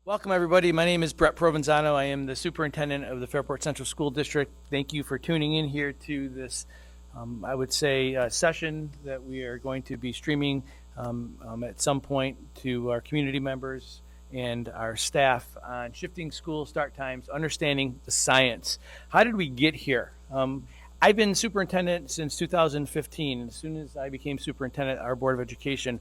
Welcome, everybody. My name is Brett Provenzano. I am the superintendent of the Fairport Central School District. Thank you for tuning in here to this, I would say, session that we are going to be streaming at some point to our community members and our staff on shifting school start times, understanding the science. How did we get here? I've been superintendent since 2015. As soon as I became superintendent, our Board of Education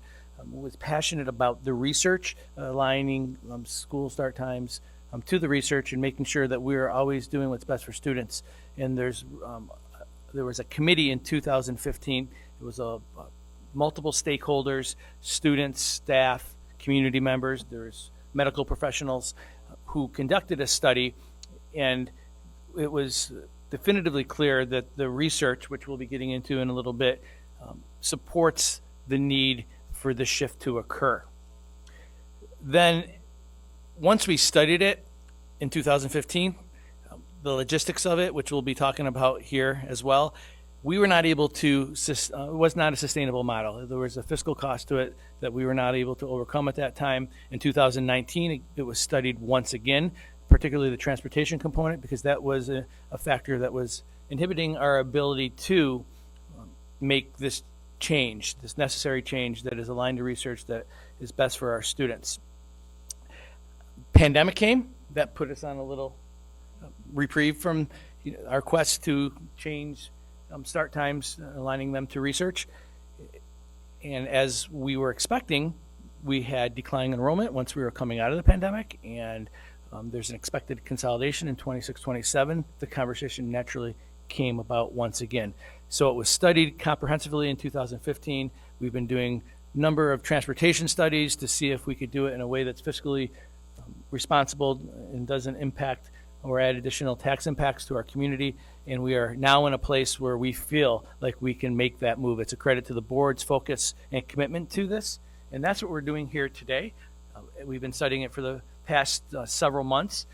was passionate about the research, aligning school start times to the research and making sure that we are always doing what's best for students. And there was a committee in 2015. It was multiple stakeholders, students, staff, community members. There's medical professionals who conducted a study, and it was definitively clear that the research, which we'll be getting into in a little bit, supports the need for the shift to occur. Then, once we studied it in 2015, the logistics of it, which we'll be talking about here as well, we were not able to, it was not a sustainable model. There was a fiscal cost to it that we were not able to overcome at that time. In 2019, it was studied once again, particularly the transportation component, because that was a factor that was inhibiting our ability to make this change, this necessary change that is aligned to research that is best for our students. Pandemic came, that put us on a little reprieve from our quest to change start times, aligning them to research. And as we were expecting, we had declining enrollment once we were coming out of the pandemic, and there's an expected consolidation in 26-27. The conversation naturally came about once again. So it was studied comprehensively in 2015. We've been doing a number of transportation studies to see if we could do it in a way that's fiscally responsible and doesn't impact or add additional tax impacts to our community. And we are now in a place where we feel like we can make that move. It's a credit to the board's focus and commitment to this. And that's what we're doing here today. We've been studying it for the past several months.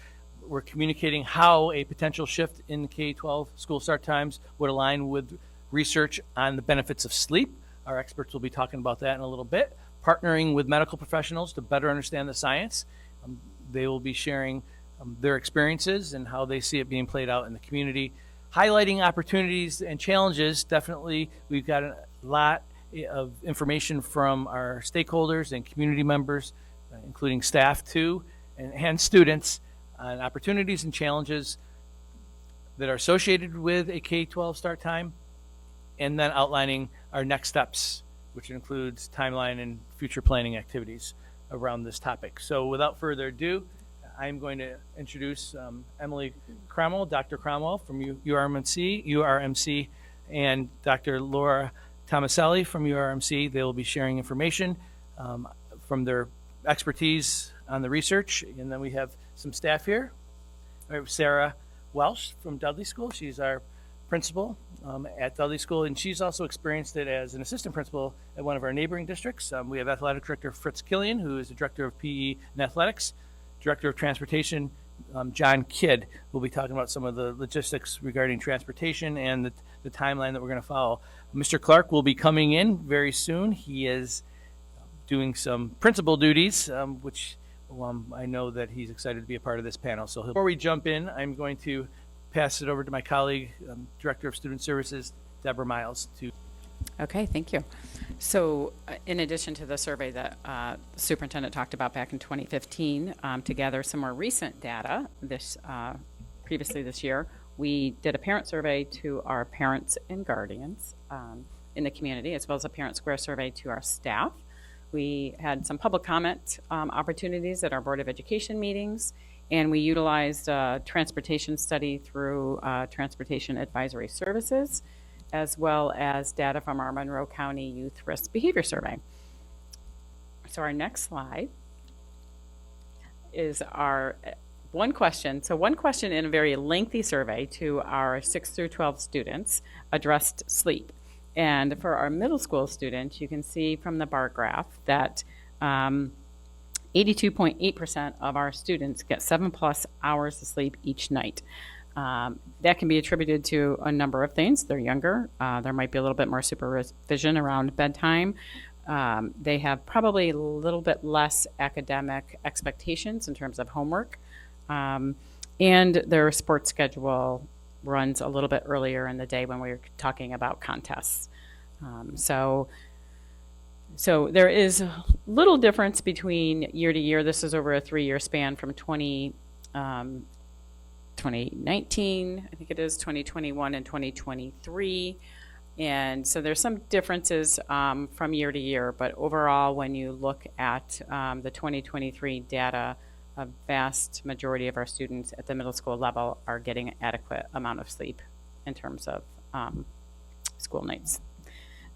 We're communicating how a potential shift in K-12 school start times would align with research on the benefits of sleep. Our experts will be talking about that in a little bit. Partnering with medical professionals to better understand the science. They will be sharing their experiences and how they see it being played out in the community. Highlighting opportunities and challenges. Definitely, we've got a lot of information from our stakeholders and community members, including staff too, and students, on opportunities and challenges that are associated with a K-12 start time, and then outlining our next steps, which includes timeline and future planning activities around this topic. So without further ado, I'm going to introduce Emily Cromwell, Dr. Cromwell from URMC, and Dr. Laura Tomaselli from URMC. They will be sharing information from their expertise on the research. And then we have some staff here. We have Sarah Welsh from Dudley School. She's our principal at Dudley School, and she's also experienced it as an assistant principal at one of our neighboring districts. We have athletic director Fritz Killian, who is the director of PE and athletics. Director of transportation, John Kidd, will be talking about some of the logistics regarding transportation and the timeline that we're going to follow. Mr. Clark will be coming in very soon. He is doing some principal duties, which I know that he's excited to be a part of this panel. So before we jump in, I'm going to pass it over to my colleague, Director of Student Services, Deborah Miles. Okay, thank you. So in addition to the survey that the superintendent talked about back in 2015, to gather some more recent data previously this year, we did a parent survey to our parents and guardians in the community, as well as a parent square survey to our staff. We had some public comment opportunities at our Board of Education meetings, and we utilized a transportation study through Transportation Advisory Services, as well as data from our Monroe County Youth Risk Behavior Survey. So our next slide is our one question. So one question in a very lengthy survey to our 6 through 12 students addressed sleep. And for our middle school students, you can see from the bar graph that 82.8% of our students get 7+ hours of sleep each night. That can be attributed to a number of things. They're younger. There might be a little bit more supervision around bedtime. they have probably a little bit less academic expectations in terms of homework. And their sports schedule runs a little bit earlier in the day when we're talking about contests. So there is a little difference between year to year. This is over a 3-year span from 2019, I think it is, 2021 and 2023. And so there's some differences from year to year, but overall, when you look at the 2023 data, a vast majority of our students at the middle school level are getting an adequate amount of sleep in terms of school nights.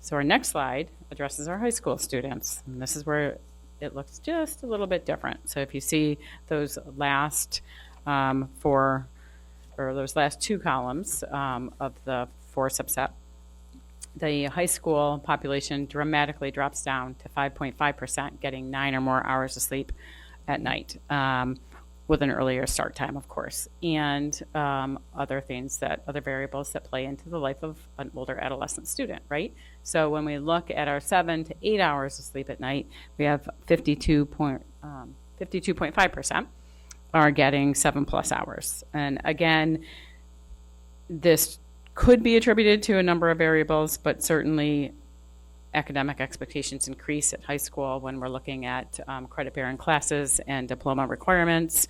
So our next slide addresses our high school students, and this is where it looks just a little bit different. So if you see those last those last 2 columns of the 4 subset, the high school population dramatically drops down to 5.5%, getting 9 or more hours of sleep at night, with an earlier start time, of course, and other variables that play into the life of an older adolescent student, right? So when we look at our 7 to 8 hours of sleep at night, we have 52.5% are getting 7+ hours. And again, this could be attributed to a number of variables, but certainly academic expectations increase at high school when we're looking at credit-bearing classes and diploma requirements.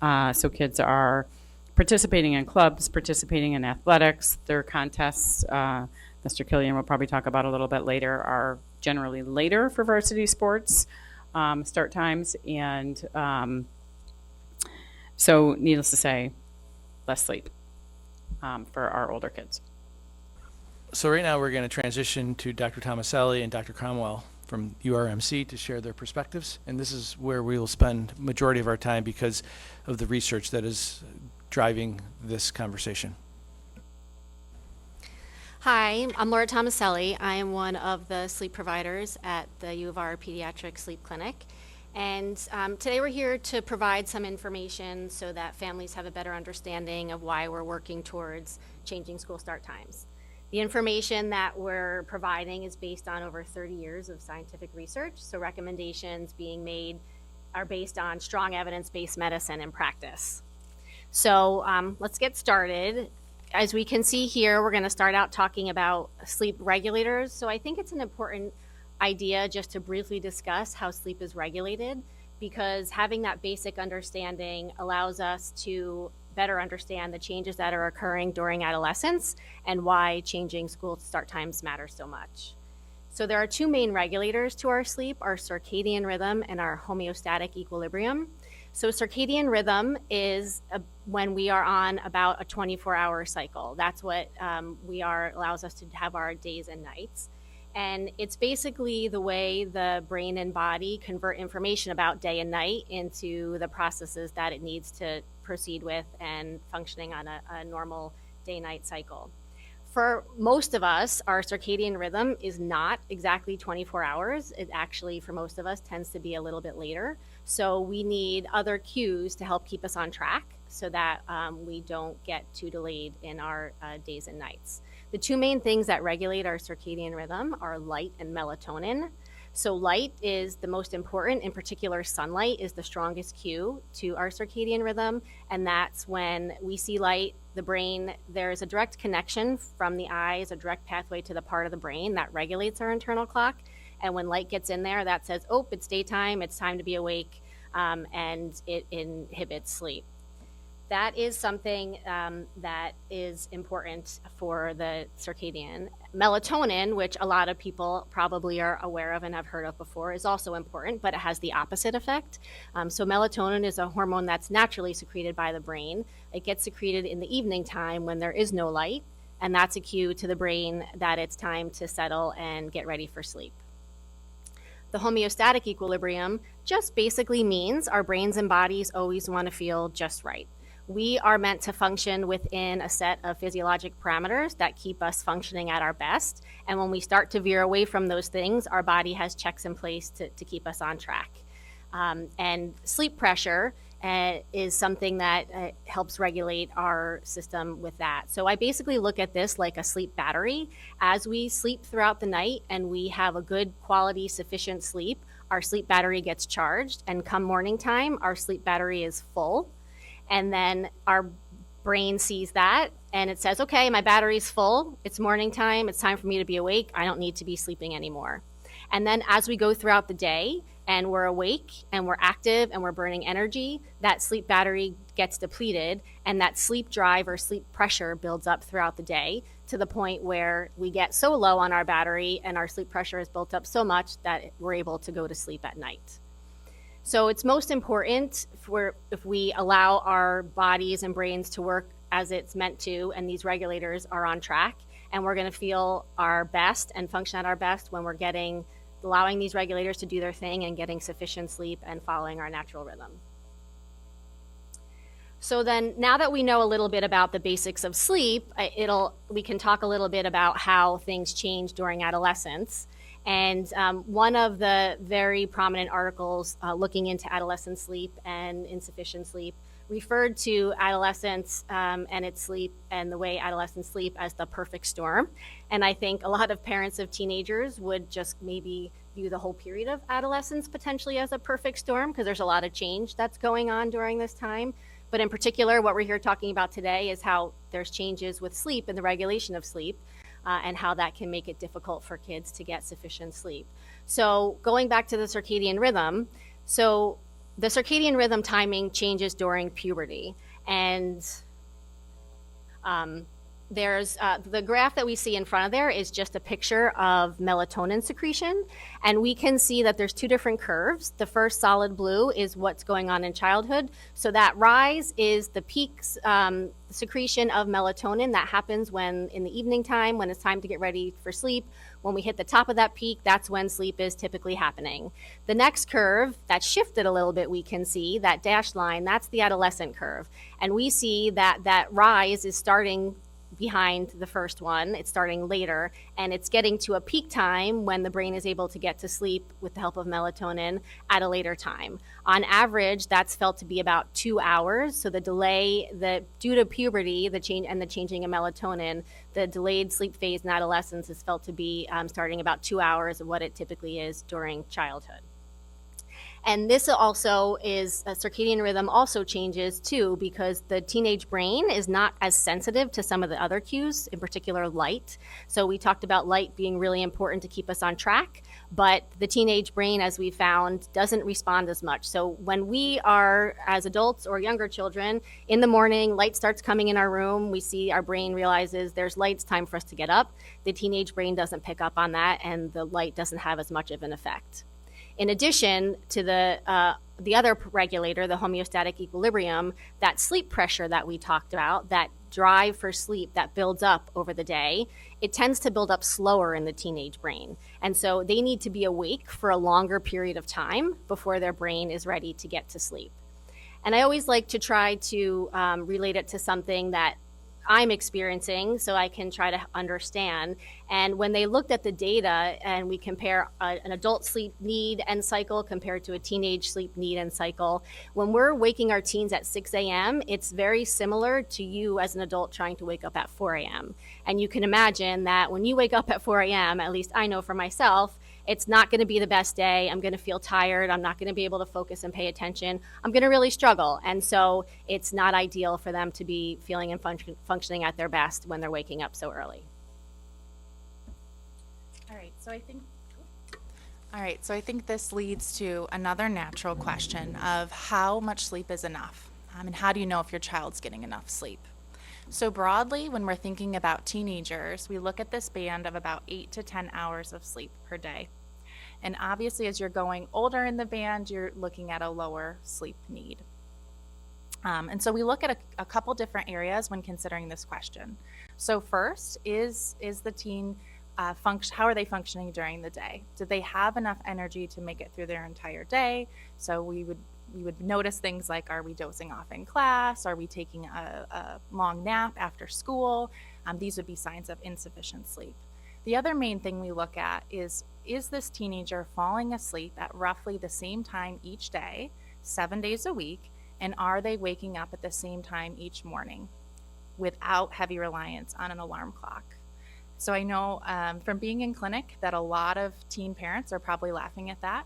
So kids are participating in clubs, participating in athletics. Their contests, Mr. Killian will probably talk about a little bit later, are generally later for varsity sports start times. And so needless to say, less sleep for our older kids. So right now we're going to transition to Dr. Tomaselli and Dr. Cromwell from URMC to share their perspectives. And this is where we will spend majority of our time because of the research that is driving this conversation. Hi, I'm Laura Tomaselli. I am one of the sleep providers at the U of R Pediatric Sleep Clinic. And today we're here to provide some information so that families have a better understanding of why we're working towards changing school start times. The information that we're providing is based on over 30 years of scientific research, so recommendations being made are based on strong evidence-based medicine and practice. So let's get started. As we can see here, we're going to start out talking about sleep regulators. So I think it's an important idea just to briefly discuss how sleep is regulated, because having that basic understanding allows us to better understand the changes that are occurring during adolescence and why changing school start times matter so much. So there are 2 main regulators to our sleep, our circadian rhythm and our homeostatic equilibrium. So circadian rhythm is when we are on about a 24-hour cycle. That's what allows us to have our days and nights. And it's basically the way the brain and body convert information about day and night into the processes that it needs to proceed with and functioning on a normal day-night cycle. For most of us, our circadian rhythm is not exactly 24 hours. It actually, for most of us, tends to be a little bit later. So we need other cues to help keep us on track so that we don't get too delayed in our days and nights. The 2 main things that regulate our circadian rhythm are light and melatonin. So light is the most important. In particular, sunlight is the strongest cue to our circadian rhythm. And that's when we see light, the brain, there's a direct connection from the eyes, a direct pathway to the part of the brain that regulates our internal clock. And when light gets in there, that says, oh, it's daytime, it's time to be awake, and it inhibits sleep. That is something that is important for the circadian. Melatonin, which a lot of people probably are aware of and have heard of before, is also important, but it has the opposite effect. So melatonin is a hormone that's naturally secreted by the brain. It gets secreted in the evening time when there is no light, and that's a cue to the brain that it's time to settle and get ready for sleep. The homeostatic equilibrium just basically means our brains and bodies always want to feel just right. We are meant to function within a set of physiologic parameters that keep us functioning at our best. And when we start to veer away from those things, our body has checks in place to keep us on track. And sleep pressure is something that helps regulate our system with that. So I basically look at this like a sleep battery. As we sleep throughout the night and we have a good quality, sufficient sleep, our sleep battery gets charged, and come morning time, our sleep battery is full. And then our brain sees that and it says, okay, my battery's full. It's morning time. It's time for me to be awake. I don't need to be sleeping anymore. And then as we go throughout the day and we're awake and we're active and we're burning energy, that sleep battery gets depleted and that sleep drive or sleep pressure builds up throughout the day to the point where we get so low on our battery and our sleep pressure is built up so much that we're able to go to sleep at night. So it's most important if we allow our bodies and brains to work as it's meant to, and these regulators are on track, and we're going to feel our best and function at our best when we're allowing these regulators to do their thing and getting sufficient sleep and following our natural rhythm. So then, now that we know a little bit about the basics of sleep, we can talk a little bit about how things change during adolescence. And one of the very prominent articles looking into adolescent sleep and insufficient sleep referred to adolescence and its sleep and the way adolescents sleep as the perfect storm. And I think a lot of parents of teenagers would just maybe view the whole period of adolescence potentially as a perfect storm because there's a lot of change that's going on during this time. But in particular, what we're here talking about today is how there's changes with sleep and the regulation of sleep and how that can make it difficult for kids to get sufficient sleep. So going back to the circadian rhythm, so the circadian rhythm timing changes during puberty. And there's the graph that we see in front of there is just a picture of melatonin secretion. And we can see that there's two different curves. The first solid blue is what's going on in childhood. So that rise is the peak secretion of melatonin that happens when in the evening time, when it's time to get ready for sleep. When we hit the top of that peak, that's when sleep is typically happening. The next curve that's shifted a little bit, we can see that dashed line, that's the adolescent curve. And we see that that rise is starting behind the first one. It's starting later, and it's getting to a peak time when the brain is able to get to sleep with the help of melatonin at a later time. On average, that's felt to be about 2 hours. So the delay, due to puberty, the changing of melatonin, the delayed sleep phase in adolescence is felt to be starting about 2 hours of what it typically is during childhood. And this also is, circadian rhythm also changes too, because the teenage brain is not as sensitive to some of the other cues, in particular light. So we talked about light being really important to keep us on track, but the teenage brain, as we found, doesn't respond as much. So when we are, as adults or younger children, in the morning, light starts coming in our room, we see our brain realizes there's light, it's time for us to get up. The teenage brain doesn't pick up on that, and the light doesn't have as much of an effect. In addition to the other regulator, the homeostatic equilibrium, that sleep pressure that we talked about, that drive for sleep that builds up over the day, it tends to build up slower in the teenage brain. And so they need to be awake for a longer period of time before their brain is ready to get to sleep. And I always like to try to relate it to something that I'm experiencing so I can try to understand. And when they looked at the data and we compare an adult sleep need and cycle compared to a teenage sleep need and cycle, when we're waking our teens at 6 a.m., it's very similar to you as an adult trying to wake up at 4 a.m. And you can imagine that when you wake up at 4 a.m., at least I know for myself, it's not going to be the best day. I'm going to feel tired. I'm not going to be able to focus and pay attention. I'm going to really struggle. And so it's not ideal for them to be feeling and functioning at their best when they're waking up so early. All right, so I think this leads to another natural question of how much sleep is enough, and how do you know if your child's getting enough sleep? So broadly, when we're thinking about teenagers, we look at this band of about 8 to 10 hours of sleep per day. And obviously, as you're going older in the band, you're looking at a lower sleep need. And so we look at a couple different areas when considering this question. So first, is the teen how are they functioning during the day? Do they have enough energy to make it through their entire day? So we would notice things like, are we dozing off in class? Are we taking a long nap after school? These would be signs of insufficient sleep. The other main thing we look at is this teenager falling asleep at roughly the same time each day, 7 days a week, And are they waking up at the same time each morning without heavy reliance on an alarm clock? So I know from being in clinic that a lot of teen parents are probably laughing at that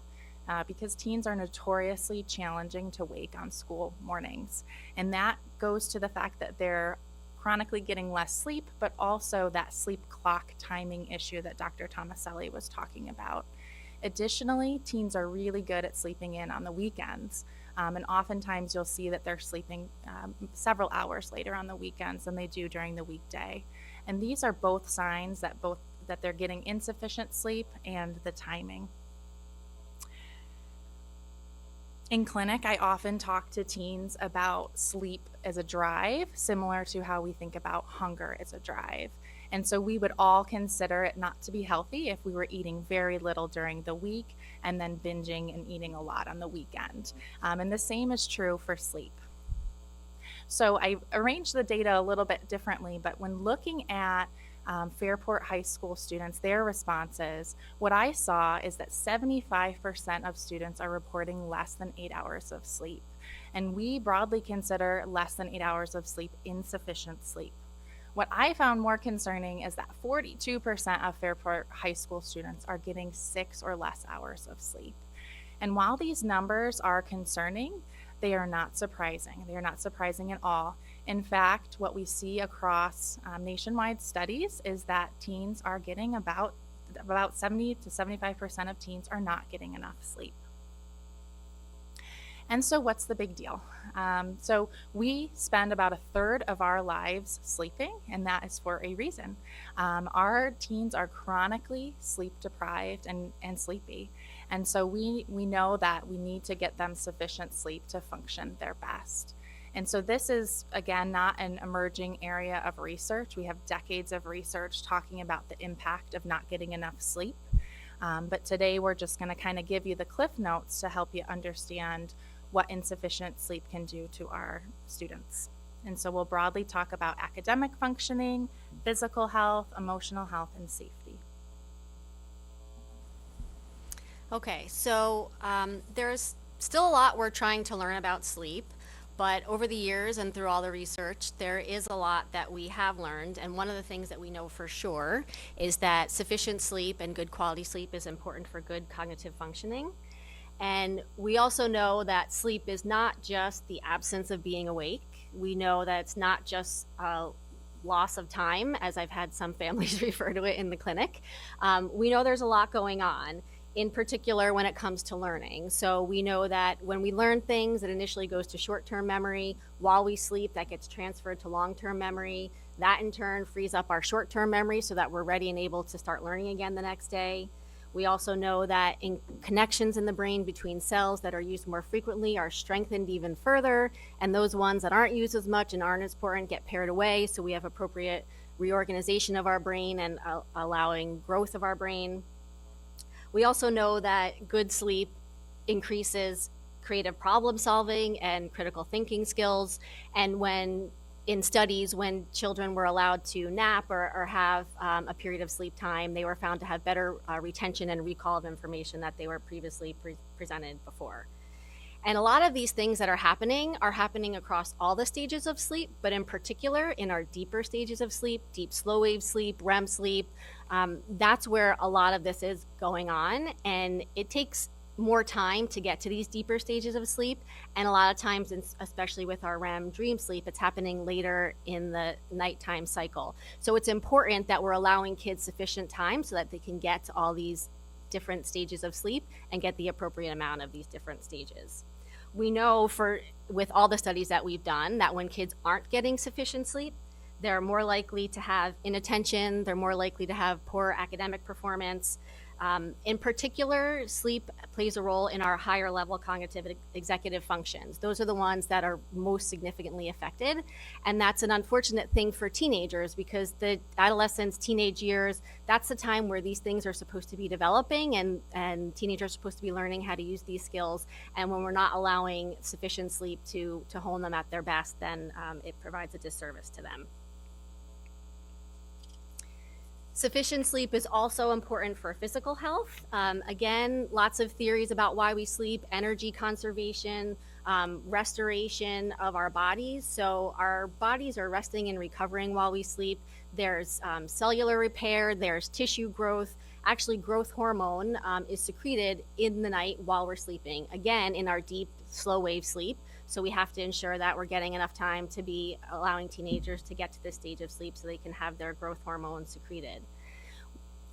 because teens are notoriously challenging to wake on school mornings. And that goes to the fact that they're chronically getting less sleep, but also that sleep clock timing issue that Dr. Tomaselli was talking about. Additionally, teens are really good at sleeping in on the weekends. And oftentimes you'll see that they're sleeping several hours later on the weekends than they do during the weekday. And these are both signs that they're getting insufficient sleep and the timing. In clinic, I often talk to teens about sleep as a drive, similar to how we think about hunger as a drive. And so we would all consider it not to be healthy if we were eating very little during the week and then binging and eating a lot on the weekend. And the same is true for sleep. So I arranged the data a little bit differently, but when looking at Fairport High School students, their responses, what I saw is that 75% of students are reporting less than 8 hours of sleep. And we broadly consider less than 8 hours of sleep insufficient sleep. What I found more concerning is that 42% of Fairport High School students are getting 6 or less hours of sleep. And while these numbers are concerning, they are not surprising. They are not surprising at all. In fact, what we see across nationwide studies is that teens are getting about 70 to 75% of teens are not getting enough sleep. And so what's the big deal? So we spend about a third of our lives sleeping, and that is for a reason. Our teens are chronically sleep deprived and sleepy. And so we know that we need to get them sufficient sleep to function their best. And so this is, again, not an emerging area of research. We have decades of research talking about the impact of not getting enough sleep. But today we're just going to kind of give you the cliff notes to help you understand what insufficient sleep can do to our students. And so we'll broadly talk about academic functioning, physical health, emotional health, and safety. Okay, so there's still a lot we're trying to learn about sleep, but over the years and through all the research, there is a lot that we have learned. And one of the things that we know for sure is that sufficient sleep and good quality sleep is important for good cognitive functioning. And we also know that sleep is not just the absence of being awake. We know that it's not just a loss of time, as I've had some families refer to it in the clinic. We know there's a lot going on, in particular when it comes to learning. So we know that when we learn things, it initially goes to short-term memory. While we sleep, that gets transferred to long-term memory. That in turn frees up our short-term memory so that we're ready and able to start learning again the next day. We also know that connections in the brain between cells that are used more frequently are strengthened even further, and those ones that aren't used as much and aren't as important get paired away, so we have appropriate reorganization of our brain and allowing growth of our brain. We also know that good sleep increases creative problem solving and critical thinking skills, and in studies, when children were allowed to nap or have a period of sleep time, they were found to have better retention and recall of information that they were previously presented before. And a lot of these things that are happening across all the stages of sleep, but in particular in our deeper stages of sleep, deep slow wave sleep, REM sleep. That's where a lot of this is going on, and it takes more time to get to these deeper stages of sleep, and a lot of times, especially with our REM dream sleep, it's happening later in the nighttime cycle. So it's important that we're allowing kids sufficient time so that they can get to all these different stages of sleep and get the appropriate amount of these different stages. We know with all the studies that we've done that when kids aren't getting sufficient sleep, they're more likely to have inattention, they're more likely to have poor academic performance. In particular, sleep plays a role in our higher level cognitive executive functions. Those are the ones that are most significantly affected. And that's an unfortunate thing for teenagers because the adolescence, teenage years, that's the time where these things are supposed to be developing and teenagers are supposed to be learning how to use these skills. And when we're not allowing sufficient sleep to hone them at their best, then it provides a disservice to them. Sufficient sleep is also important for physical health. Again, lots of theories about why we sleep, energy conservation, restoration of our bodies. So our bodies are resting and recovering while we sleep. There's cellular repair, there's tissue growth. Actually, growth hormone is secreted in the night while we're sleeping, again, in our deep, slow wave sleep. So we have to ensure that we're getting enough time to be allowing teenagers to get to this stage of sleep so they can have their growth hormone secreted.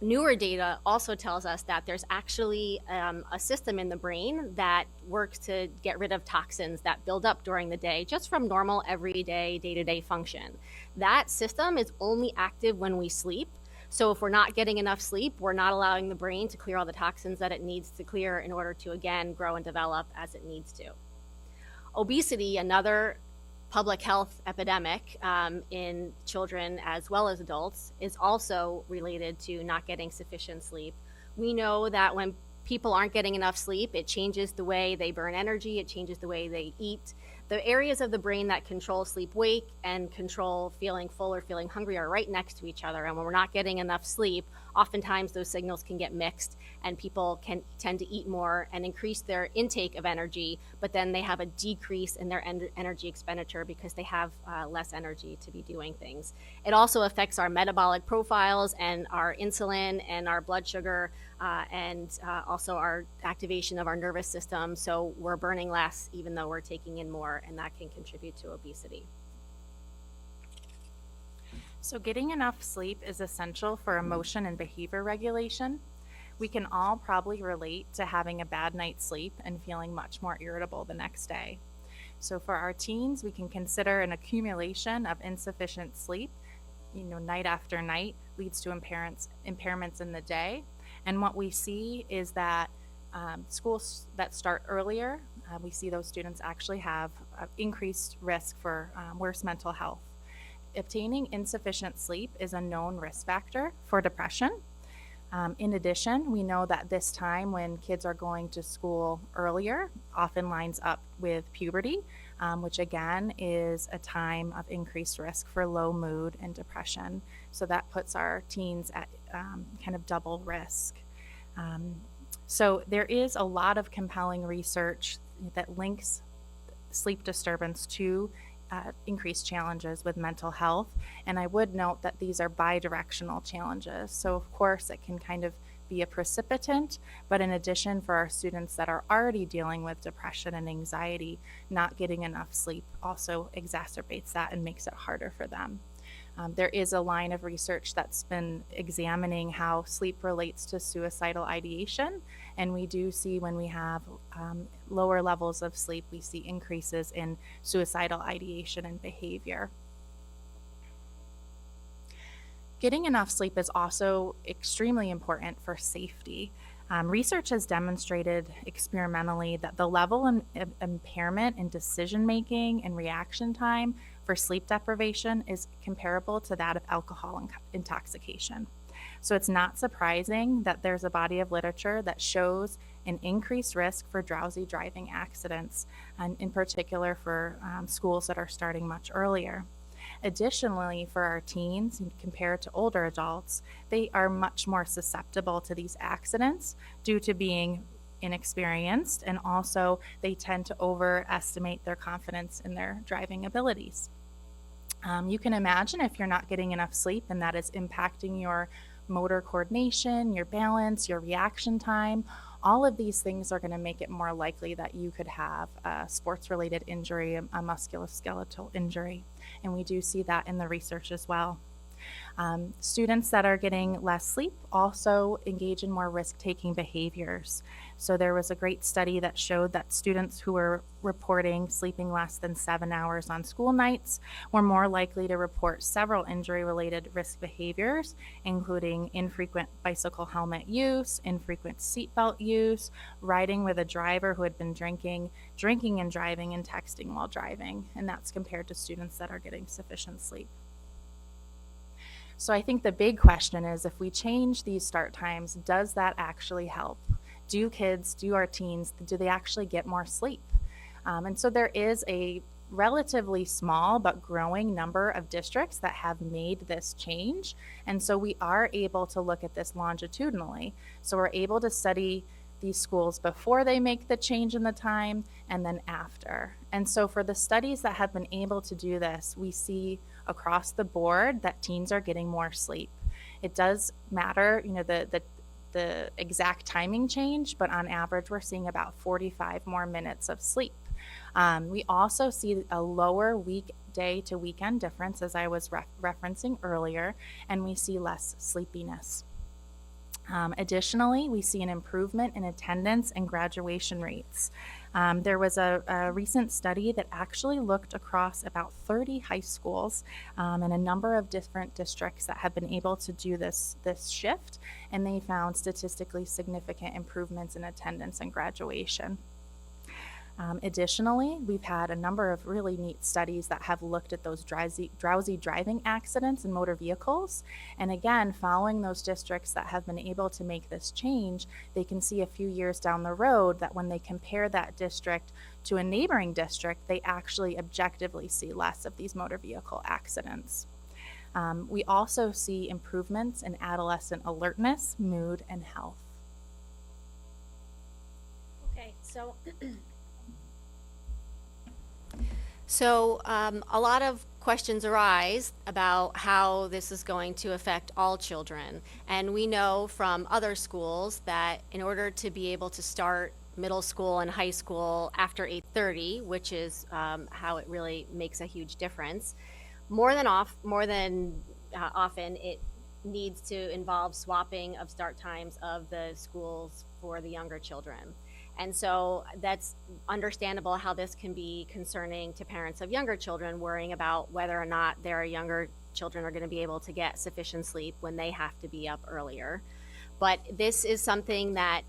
Newer data also tells us that there's actually a system in the brain that works to get rid of toxins that build up during the day just from normal, everyday, day-to-day function. That system is only active when we sleep. So if we're not getting enough sleep, we're not allowing the brain to clear all the toxins that it needs to clear in order to, again, grow and develop as it needs to. Obesity, another public health epidemic in children as well as adults, is also related to not getting sufficient sleep. We know that when people aren't getting enough sleep, it changes the way they burn energy, it changes the way they eat. The areas of the brain that control sleep-wake and control feeling full or feeling hungry are right next to each other. And when we're not getting enough sleep, oftentimes those signals can get mixed and people can tend to eat more and increase their intake of energy, but then they have a decrease in their energy expenditure because they have less energy to be doing things. It also affects our metabolic profiles and our insulin and our blood sugar and also our activation of our nervous system. So we're burning less even though we're taking in more, and that can contribute to obesity. So getting enough sleep is essential for emotion and behavior regulation. We can all probably relate to having a bad night's sleep and feeling much more irritable the next day. So for our teens, we can consider an accumulation of insufficient sleep, night after night, leads to impairments in the day. And what we see is that schools that start earlier, we see those students actually have increased risk for worse mental health. Obtaining insufficient sleep is a known risk factor for depression. In addition, we know that this time when kids are going to school earlier often lines up with puberty, which again is a time of increased risk for low mood and depression. So that puts our teens at kind of double risk. So there is a lot of compelling research that links sleep disturbance to increased challenges with mental health. And I would note that these are bidirectional challenges. So of course it can kind of be a precipitant, but in addition, for our students that are already dealing with depression and anxiety, not getting enough sleep also exacerbates that and makes it harder for them. There is a line of research that's been examining how sleep relates to suicidal ideation, and we do see when we have lower levels of sleep, we see increases in suicidal ideation and behavior. Getting enough sleep is also extremely important for safety. Research has demonstrated experimentally that the level of impairment in decision-making and reaction time for sleep deprivation is comparable to that of alcohol intoxication. So it's not surprising that there's a body of literature that shows an increased risk for drowsy driving accidents, and in particular for schools that are starting much earlier. Additionally, for our teens, compared to older adults, they are much more susceptible to these accidents due to being inexperienced, and also they tend to overestimate their confidence in their driving abilities. You can imagine if you're not getting enough sleep and that is impacting your motor coordination, your balance, your reaction time, all of these things are going to make it more likely that you could have a sports-related injury, a musculoskeletal injury, and we do see that in the research as well. Students that are getting less sleep also engage in more risk-taking behaviors. So there was a great study that showed that students who were reporting sleeping less than 7 hours on school nights were more likely to report several injury-related risk behaviors, including infrequent bicycle helmet use, infrequent seatbelt use, riding with a driver who had been drinking and driving, and texting while driving. And that's compared to students that are getting sufficient sleep. So I think the big question is, if we change these start times, does that actually help? Do our teens, do they actually get more sleep? And so there is a relatively small but growing number of districts that have made this change. And so we are able to look at this longitudinally. So we're able to study these schools before they make the change in the time and then after. And so for the studies that have been able to do this, we see across the board that teens are getting more sleep. It does matter, the exact timing change, but on average, we're seeing about 45 more minutes of sleep. We also see a lower weekday to weekend difference, as I was referencing earlier, and we see less sleepiness. Additionally, we see an improvement in attendance and graduation rates. There was a recent study that actually looked across about 30 high schools and a number of different districts that have been able to do this shift, and they found statistically significant improvements in attendance and graduation. Additionally, we've had a number of really neat studies that have looked at those drowsy driving accidents in motor vehicles. And again, following those districts that have been able to make this change, they can see a few years down the road that when they compare that district to a neighboring district, they actually objectively see less of these motor vehicle accidents. We also see improvements in adolescent alertness, mood, and health. Okay, So a lot of questions arise about how this is going to affect all children. And we know from other schools that in order to be able to start middle school and high school after 8:30, which is how it really makes a huge difference, more than often it needs to involve swapping of start times of the schools for the younger children. And so that's understandable how this can be concerning to parents of younger children, worrying about whether or not their younger children are going to be able to get sufficient sleep when they have to be up earlier. But this is something that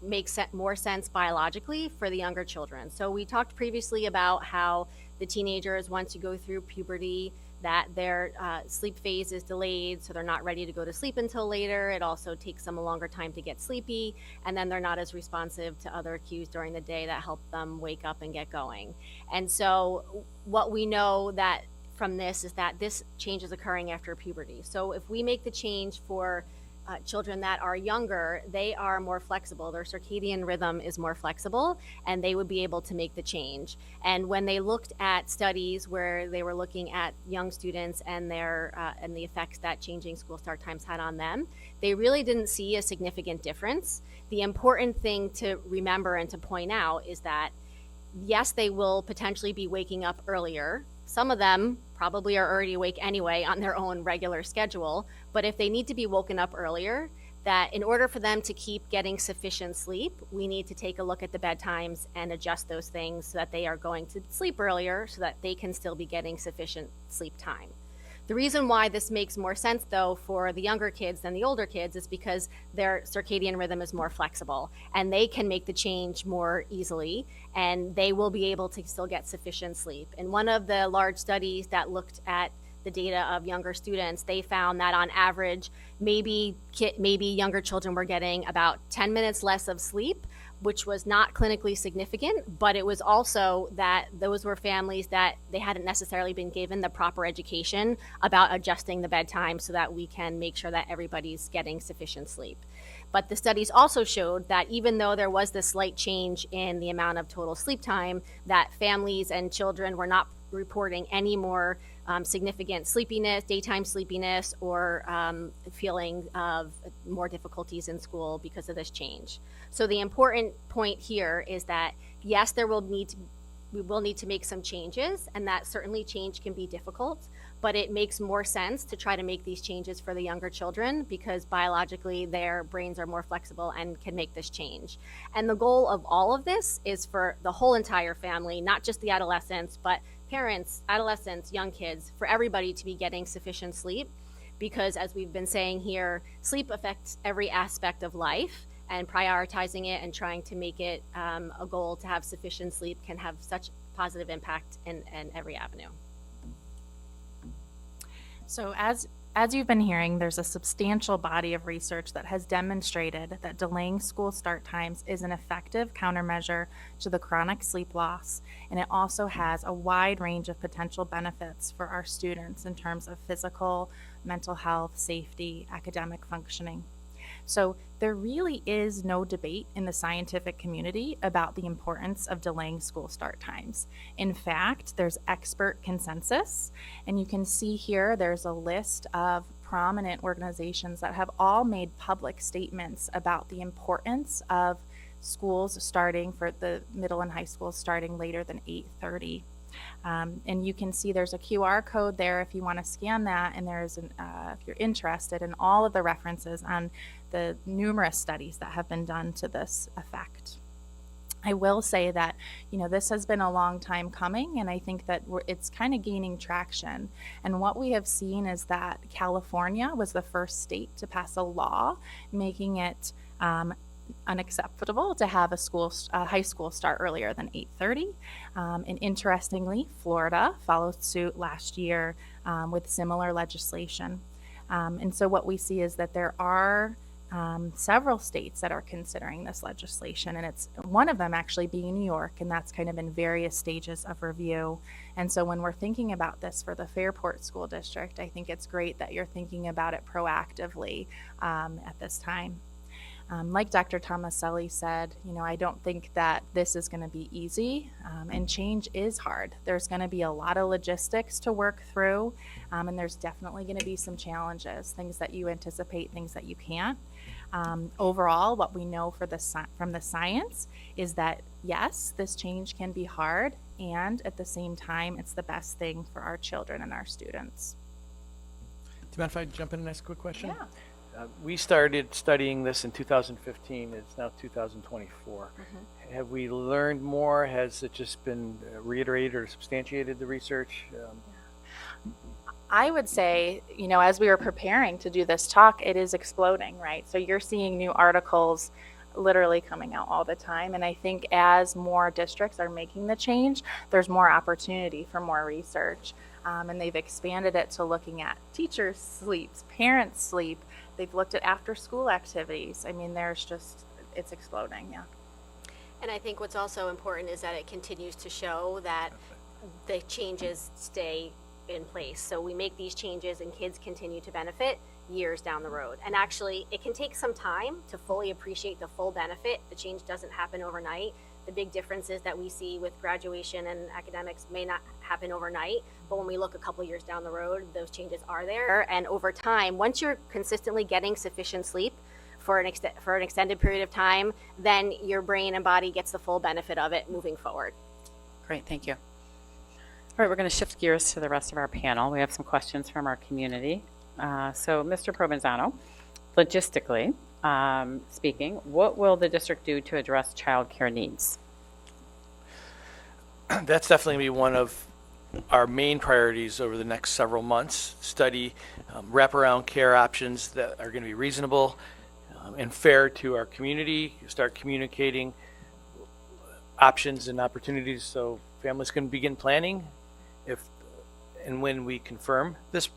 makes more sense biologically for the younger children. So we talked previously about how the teenagers, once you go through puberty, that their sleep phase is delayed, so they're not ready to go to sleep until later. It also takes them a longer time to get sleepy, and then they're not as responsive to other cues during the day that help them wake up and get going. And so what we know that from this is that this change is occurring after puberty. So if we make the change for children that are younger, they are more flexible. Their circadian rhythm is more flexible, and they would be able to make the change. And when they looked at studies where they were looking at young students and their and the effects that changing school start times had on them, they really didn't see a significant difference. The important thing to remember and to point out is that yes, they will potentially be waking up earlier. Some of them probably are already awake anyway on their own regular schedule, but if they need to be woken up earlier, that in order for them to keep getting sufficient sleep, we need to take a look at the bedtimes and adjust those things so that they are going to sleep earlier so that they can still be getting sufficient sleep time. The reason why this makes more sense, though, for the younger kids than the older kids is because their circadian rhythm is more flexible and they can make the change more easily, and they will be able to still get sufficient sleep. In one of the large studies that looked at the data of younger students, they found that on average, maybe younger children were getting about 10 minutes less of sleep, which was not clinically significant, but it was also that those were families that they hadn't necessarily been given the proper education about adjusting the bedtime so that we can make sure that everybody's getting sufficient sleep. But the studies also showed that even though there was this slight change in the amount of total sleep time, that families and children were not reporting any more significant sleepiness, daytime sleepiness, or feeling of more difficulties in school because of this change. So the important point here is that yes, we will need to make some changes, and that certainly change can be difficult, but it makes more sense to try to make these changes for the younger children because biologically their brains are more flexible and can make this change. And the goal of all of this is for the whole entire family, not just the adolescents, but parents, adolescents, young kids, for everybody to be getting sufficient sleep because, as we've been saying here, sleep affects every aspect of life, and prioritizing it and trying to make it a goal to have sufficient sleep can have such positive impact in every avenue. So as you've been hearing, there's a substantial body of research that has demonstrated that delaying school start times is an effective countermeasure to the chronic sleep loss, and it also has a wide range of potential benefits for our students in terms of physical, mental health, safety, academic functioning. So there really is no debate in the scientific community about the importance of delaying school start times. In fact, there's expert consensus, and you can see here there's a list of prominent organizations that have all made public statements about the importance of schools starting for the middle and high schools starting later than 8:30. And you can see there's a QR code there if you want to scan that, and there's if you're interested in all of the references on the numerous studies that have been done to this effect. I will say that, this has been a long time coming, and I think that it's kind of gaining traction. And what we have seen is that California was the first state to pass a law making it unacceptable to have a high school start earlier than 8:30. And interestingly, Florida followed suit last year with similar legislation. And so what we see is that there are several states that are considering this legislation, and it's one of them actually being New York, and that's kind of in various stages of review. And so when we're thinking about this for the Fairport School District, I think it's great that you're thinking about it proactively at this time. Like Dr. Tomaselli said, I don't think that this is going to be easy, and change is hard. There's going to be a lot of logistics to work through, and there's definitely going to be some challenges, things that you anticipate, things that you can't. Overall, what we know from the science is that, yes, this change can be hard, and at the same time, it's the best thing for our children and our students. Do you mind if I jump in and ask a quick question? Yeah. We started studying this in 2015. It's now 2024. Have we learned more? Has it just been reiterated or substantiated, the research? I would say, as we were preparing to do this talk, it is exploding, right? So you're seeing new articles literally coming out all the time. And I think as more districts are making the change, there's more opportunity for more research. And they've expanded it to looking at teachers' sleeps, parents' sleep. They've looked at after-school activities. I mean, it's exploding, yeah. And I think what's also important is that it continues to show that the changes stay in place. So we make these changes and kids continue to benefit years down the road. And actually, it can take some time to fully appreciate the full benefit. The change doesn't happen overnight. The big differences that we see with graduation and academics may not happen overnight, but when we look a couple years down the road, those changes are there. And over time, once you're consistently getting sufficient sleep for an extended period of time, then your brain and body gets the full benefit of it moving forward. Great, thank you. All right, we're going to shift gears to the rest of our panel. We have some questions from our community. So, Mr. Provenzano, logistically speaking, what will the district do to address childcare needs? That's definitely going to be one of our main priorities over the next several months. Study wraparound care options that are going to be reasonable and fair to our community. Start communicating options and opportunities so families can begin planning if and when we confirm this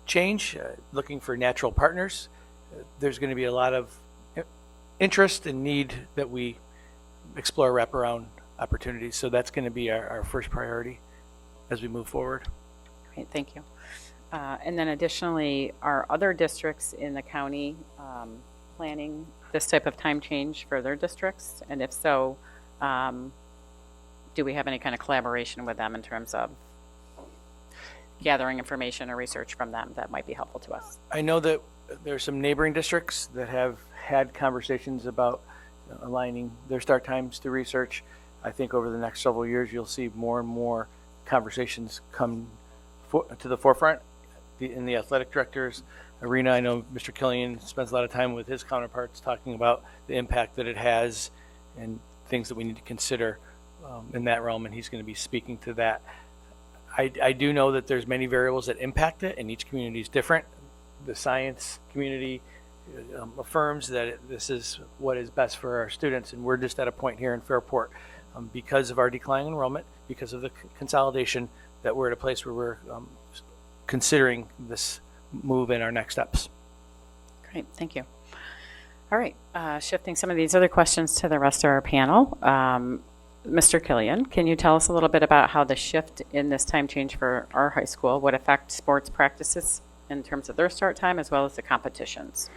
change, looking for natural partners. There's going to be a lot of interest and need that we explore wraparound opportunities. So that's going to be our first priority as we move forward. Great, thank you. And then additionally, are other districts in the county planning this type of time change for their districts? And if so, do we have any kind of collaboration with them in terms of gathering information or research from them that might be helpful to us? I know that there are some neighboring districts that have had conversations about aligning their start times to research. I think over the next several years, you'll see more and more conversations come to the forefront in the athletic directors arena. I know Mr. Killian spends a lot of time with his counterparts talking about the impact that it has and things that we need to consider in that realm, and he's going to be speaking to that. I do know that there's many variables that impact it, and each community is different. The science community affirms that this is what is best for our students, and we're just at a point here in Fairport because of our declining enrollment, because of the consolidation, that we're at a place where we're considering this move in our next steps. Great, thank you. All right, shifting some of these other questions to the rest of our panel. Mr. Killian, can you tell us a little bit about how the shift in this time change for our high school would affect sports practices in terms of their start time as well as the competitions?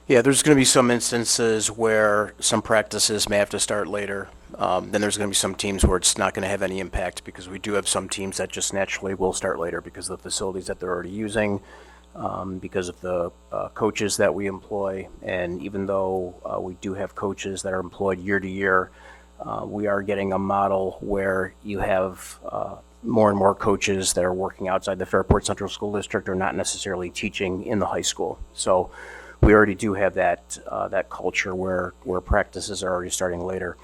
Yeah, there's going to be some instances where some practices may have to start later. Then there's going to be some teams where it's not going to have any impact, because we do have some teams that just naturally will start later because of the facilities that they're already using, because of the coaches that we employ. And even though we do have coaches that are employed year to year, we are getting a model where you have more and more coaches that are working outside the Fairport Central School District or not necessarily teaching in the high school. So we already do have that culture where practices are already starting later.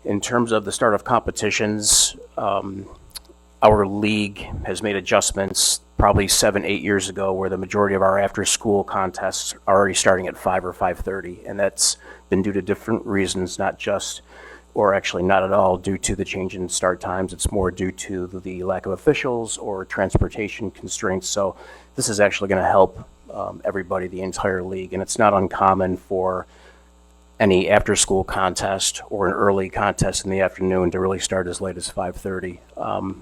In terms of the start of competitions, our league has made adjustments probably 7-8 years ago, where the majority of our after-school contests are already starting at 5 or 5:30, and that's been due to different reasons, not just, or actually not at all, due to the change in start times. It's more due to the lack of officials or transportation constraints. So this is actually going to help everybody, the entire league, and it's not uncommon for any after-school contest or an early contest in the afternoon to really start as late as 5:30.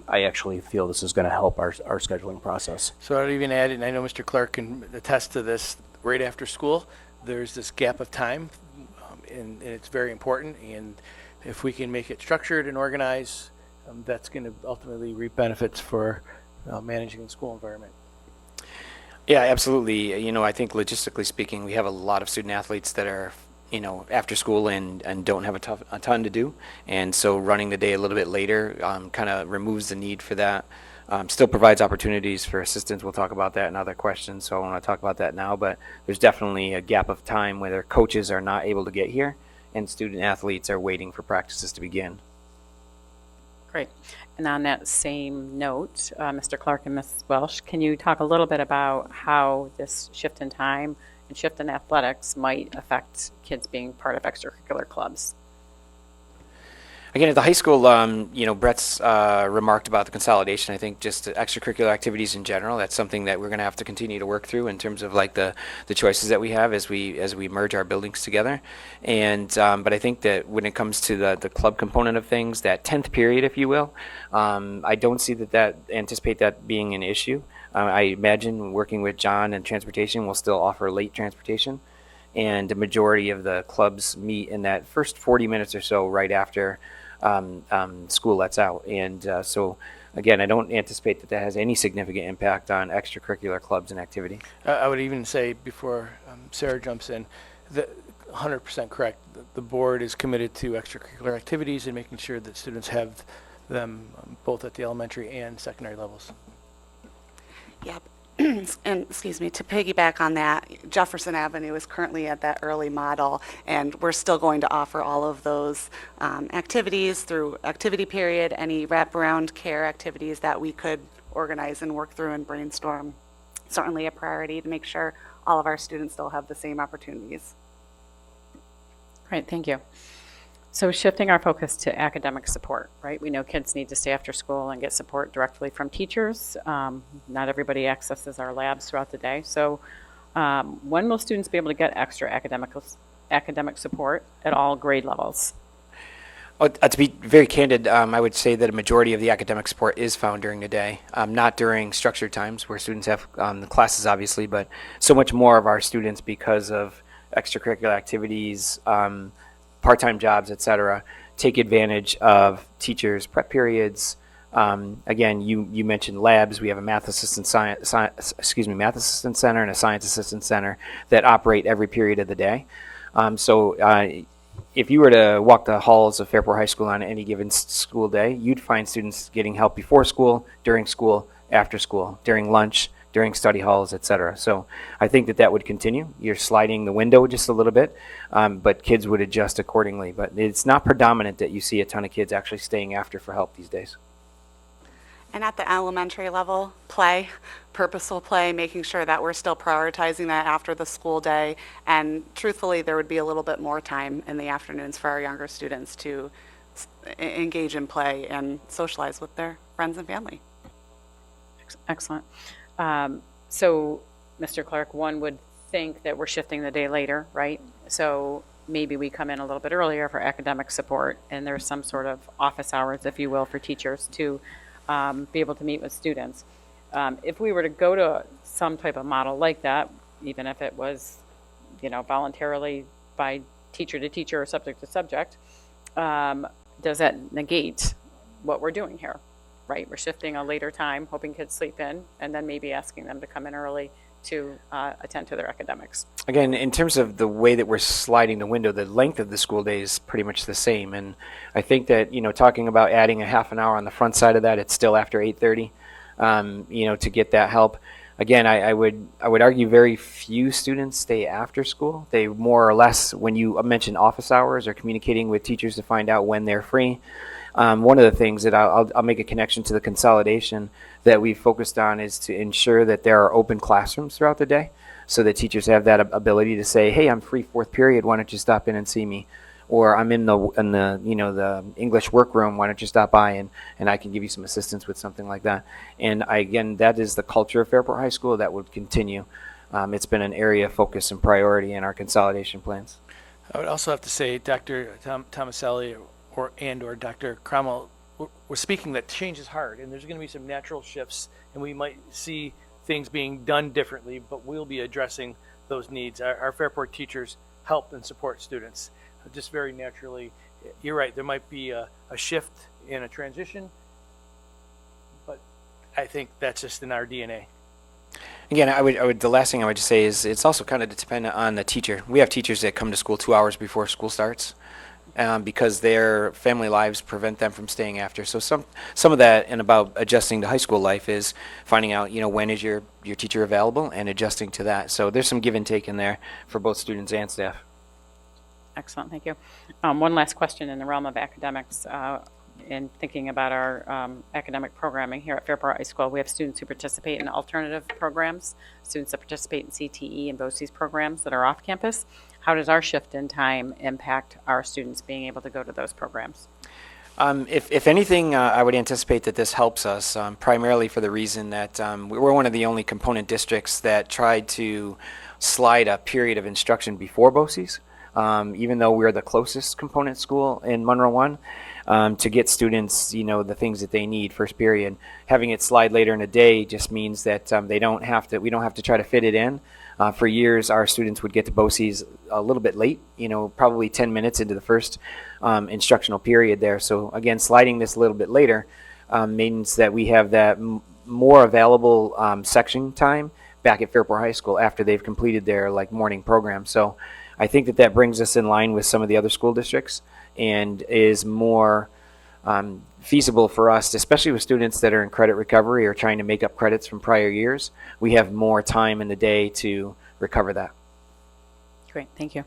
I actually feel this is going to help our scheduling process. So I'd even add, and I know Mr. Clark can attest to this, right after school, there's this gap of time, and it's very important. And if we can make it structured and organized, that's going to ultimately reap benefits for managing the school environment. Yeah, absolutely. I think logistically speaking, we have a lot of student athletes that are, after school and don't have a ton to do. And so running the day a little bit later kind of removes the need for that. Still provides opportunities for assistance. We'll talk about that in other questions, so I want to talk about that now. But there's definitely a gap of time where their coaches are not able to get here and student athletes are waiting for practices to begin. Great. And on that same note, Mr. Clark and Ms. Welsh, can you talk a little bit about how this shift in time and shift in athletics might affect kids being part of extracurricular clubs? Again, at the high school, Brett's remarked about the consolidation. I think just the extracurricular activities in general, that's something that we're going to have to continue to work through in terms of like the choices that we have as we merge our buildings together. And but I think that when it comes to the club component of things, that 10th period, if you will, I don't see anticipate that being an issue. I imagine working with John and transportation will still offer late transportation. And the majority of the clubs meet in that first 40 minutes or so right after school lets out. And so, again, I don't anticipate that has any significant impact on extracurricular clubs and activity. I would even say, before Sarah jumps in, that 100% correct. The board is committed to extracurricular activities and making sure that students have them both at the elementary and secondary levels. Yep. And excuse me, to piggyback on that, Jefferson Avenue is currently at that early model, and we're still going to offer all of those activities through activity period, any wraparound care activities that we could organize and work through and brainstorm. Certainly a priority to make sure all of our students still have the same opportunities. Great, thank you. So shifting our focus to academic support, right? We know kids need to stay after school and get support directly from teachers. Not everybody accesses our labs throughout the day. So when will students be able to get extra academic support at all grade levels? To be very candid, I would say that a majority of the academic support is found during the day, not during structured times where students have the classes, obviously, but so much more of our students, because of extracurricular activities, part-time jobs, et cetera, take advantage of teachers' prep periods. Again, you mentioned labs. We have a math assistant math assistant center and a science assistant center that operate every period of the day. So if you were to walk the halls of Fairport High School on any given school day, you'd find students getting help before school, during school, after school, during lunch, during study halls, et cetera. So I think that would continue. You're sliding the window just a little bit, but kids would adjust accordingly. But it's not predominant that you see a ton of kids actually staying after for help these days. And at the elementary level, play, purposeful play, making sure that we're still prioritizing that after the school day. And truthfully, there would be a little bit more time in the afternoons for our younger students to engage in play and socialize with their friends and family. Excellent. So, Mr. Clark, one would think that we're shifting the day later, right? So maybe we come in a little bit earlier for academic support, and there's some sort of office hours, if you will, for teachers to be able to meet with students. If we were to go to some type of model like that, even if it was, voluntarily by teacher to teacher or subject to subject, does that negate what we're doing here, right? We're shifting a later time, hoping kids sleep in, and then maybe asking them to come in early to attend to their academics. Again, in terms of the way that we're sliding the window, the length of the school day is pretty much the same. And I think that, talking about adding a half an hour on the front side of that, it's still after 8:30, to get that help. Again, I would argue very few students stay after school. They more or less, when you mention office hours, are communicating with teachers to find out when they're free. One of the things that I'll make a connection to the consolidation that we've focused on is to ensure that there are open classrooms throughout the day, so that teachers have that ability to say, "Hey, I'm free fourth period. Why don't you stop in and see me?" Or I'm in the English workroom. Why don't you stop by and I can give you some assistance with something like that. And again, that is the culture of Fairport High School that would continue. It's been an area of focus and priority in our consolidation plans. I would also have to say, Dr. Tomaselli or Dr. Cromwell, we're speaking that change is hard, and there's going to be some natural shifts, and we might see things being done differently, but we'll be addressing those needs. Our Fairport teachers help and support students. Just very naturally, you're right, there might be a shift in a transition, but I think that's just in our DNA. Again, the last thing I would just say is it's also kind of dependent on the teacher. We have teachers that come to school 2 hours before school starts because their family lives prevent them from staying after. So some of that and about adjusting to high school life is finding out, when is your teacher available and adjusting to that. So there's some give and take in there for both students and staff. Excellent, thank you. One last question in the realm of academics. In thinking about our academic programming here at Fairport High School, we have students who participate in alternative programs, students that participate in CTE and BOCES programs that are off campus. How does our shift in time impact our students being able to go to those programs? If anything, I would anticipate that this helps us, primarily for the reason that we're one of the only component districts that tried to slide a period of instruction before BOCES. Even though we're the closest component school in Monroe 1, to get students, the things that they need first period. Having it slide later in the day just means that we don't have to try to fit it in. For years, our students would get to BOCES a little bit late, probably 10 minutes into the first instructional period there. So again, sliding this a little bit later means that we have that more available section time back at Fairport High School after they've completed their morning program. So I think that brings us in line with some of the other school districts and is more feasible for us, especially with students that are in credit recovery or trying to make up credits from prior years. We have more time in the day to recover that. Great, thank you.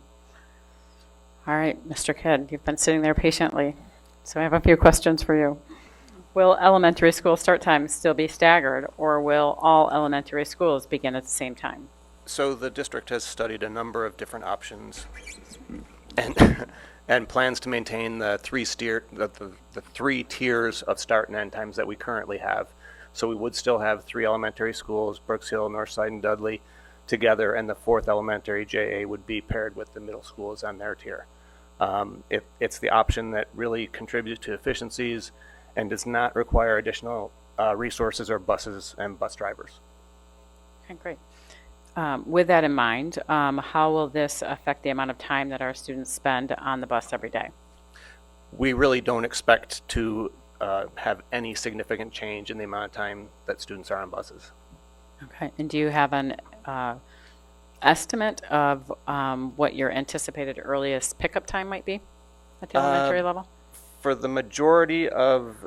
All right, Mr. Kidd, you've been sitting there patiently, so I have a few questions for you. Will elementary school start times still be staggered, or will all elementary schools begin at the same time? So the district has studied a number of different options and and plans to maintain the three tiers of start and end times that we currently have. So we would still have 3 elementary schools, Brooks Hill, Northside, and Dudley, together, and the 4th elementary, JA, would be paired with the middle schools on their tier. It's the option that really contributes to efficiencies and does not require additional resources or buses and bus drivers. Okay, great. With that in mind, how will this affect the amount of time that our students spend on the bus every day? We really don't expect to have any significant change in the amount of time that students are on buses. Okay, and do you have an estimate of what your anticipated earliest pickup time might be at the elementary level? For the majority of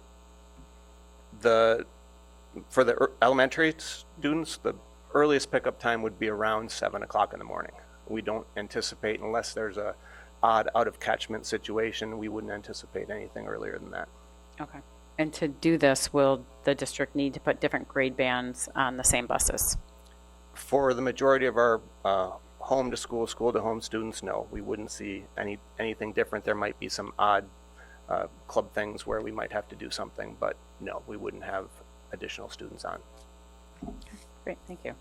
for the elementary students, the earliest pickup time would be around 7 o'clock in the morning. We don't anticipate, unless there's a odd out of catchment situation, we wouldn't anticipate anything earlier than that. Okay. And to do this, will the district need to put different grade bands on the same buses? For the majority of our home to school, school to home students, no, we wouldn't see anything different. There might be some odd club things where we might have to do something, but no, we wouldn't have additional students on. Great, thank you.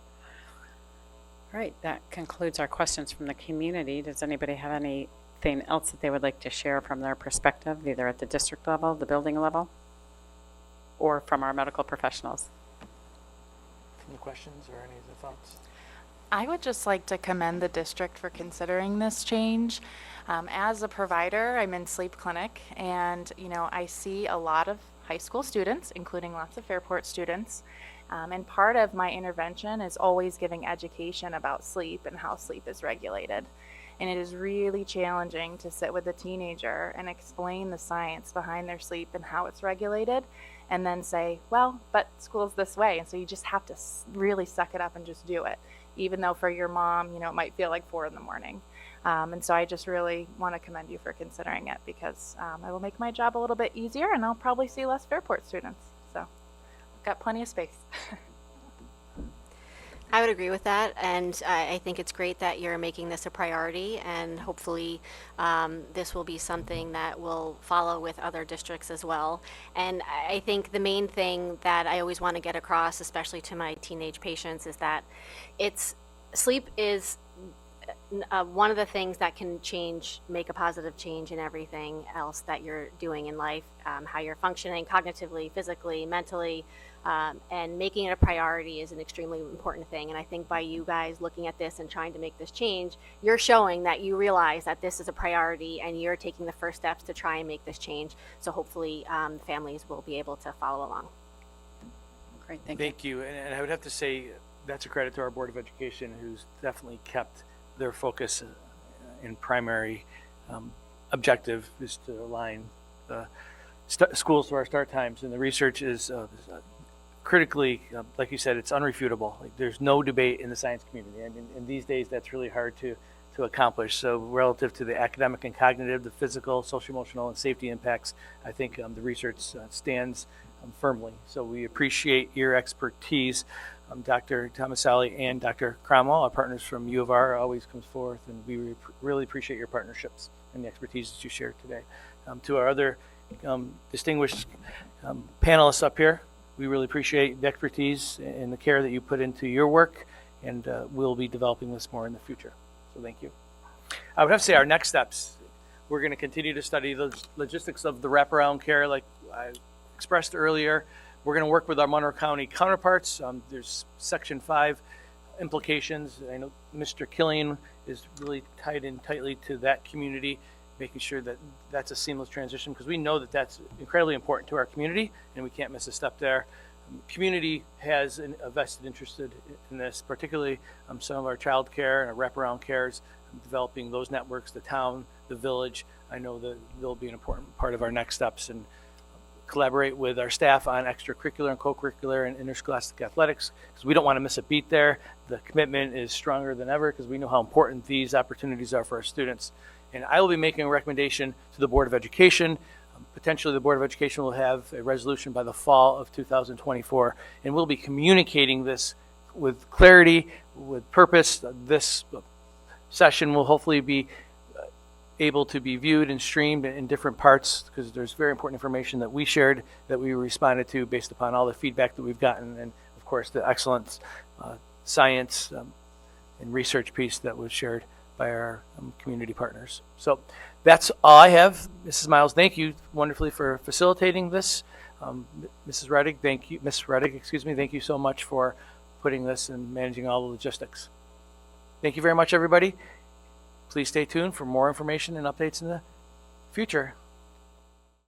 All right, that concludes our questions from the community. Does anybody have anything else that they would like to share from their perspective, either at the district level, the building level, or from our medical professionals? Any questions or any other thoughts? I would just like to commend the district for considering this change. As a provider, I'm in sleep clinic, and I see a lot of high school students, including lots of Fairport students. And part of my intervention is always giving education about sleep and how sleep is regulated. And it is really challenging to sit with a teenager and explain the science behind their sleep and how it's regulated, and then say, well, but school's this way. And so you just have to really suck it up and just do it, even though for your mom, it might feel like 4 a.m. And so I just really want to commend you for considering it, because it will make my job a little bit easier, and I'll probably see less Fairport students. So I've got plenty of space. I would agree with that, and I think it's great that you're making this a priority, and hopefully this will be something that will follow with other districts as well. And I think the main thing that I always want to get across, especially to my teenage patients, is that sleep is one of the things that can make a positive change in everything else that you're doing in life, how you're functioning cognitively, physically, mentally, and making it a priority is an extremely important thing. And I think by you guys looking at this and trying to make this change, you're showing that you realize that this is a priority, and you're taking the first steps to try and make this change. So hopefully families will be able to follow along. Great, thank you. Thank you. And I would have to say that's a credit to our Board of Education, who's definitely kept their focus in primary objective is to align the schools to our start times. And the research is critically, like you said, it's unrefutable. Like, there's no debate in the science community. And in these days, that's really hard to accomplish. So relative to the academic and cognitive, the physical, social, emotional, and safety impacts, I think the research stands firmly. So we appreciate your expertise. Dr. Tomaselli and Dr. Cromwell, our partners from U of R, always comes forth, and we really appreciate your partnerships and the expertise that you shared today. To our other distinguished panelists up here, we really appreciate the expertise and the care that you put into your work, and we'll be developing this more in the future. So thank you. I would have to say our next steps, we're going to continue to study the logistics of the wraparound care like I expressed earlier. We're going to work with our Monroe County counterparts. There's Section 5 implications. I know Mr. Killian is really tied in tightly to that community, making sure that that's a seamless transition, because we know that that's incredibly important to our community, and we can't miss a step there. Community has a vested interest in this, particularly some of our child care and our wraparound cares, developing those networks, the town, the village. I know that they'll be an important part of our next steps, and collaborate with our staff on extracurricular and co-curricular and interscholastic athletics, because we don't want to miss a beat there. The commitment is stronger than ever, because we know how important these opportunities are for our students. And I will be making a recommendation to the Board of Education. Potentially the Board of Education will have a resolution by the fall of 2024, and we'll be communicating this with clarity, with purpose. This session will hopefully be able to be viewed and streamed in different parts, because there's very important information that we shared, that we responded to based upon all the feedback that we've gotten, and of course the excellent science and research piece that was shared by our community partners. So that's all I have. Mrs. Miles, thank you wonderfully for facilitating this. Mrs. Reddick, thank you. Ms. Reddick, excuse me, thank you so much for putting this and managing all the logistics. Thank you very much, everybody. Please stay tuned for more information and updates in the future.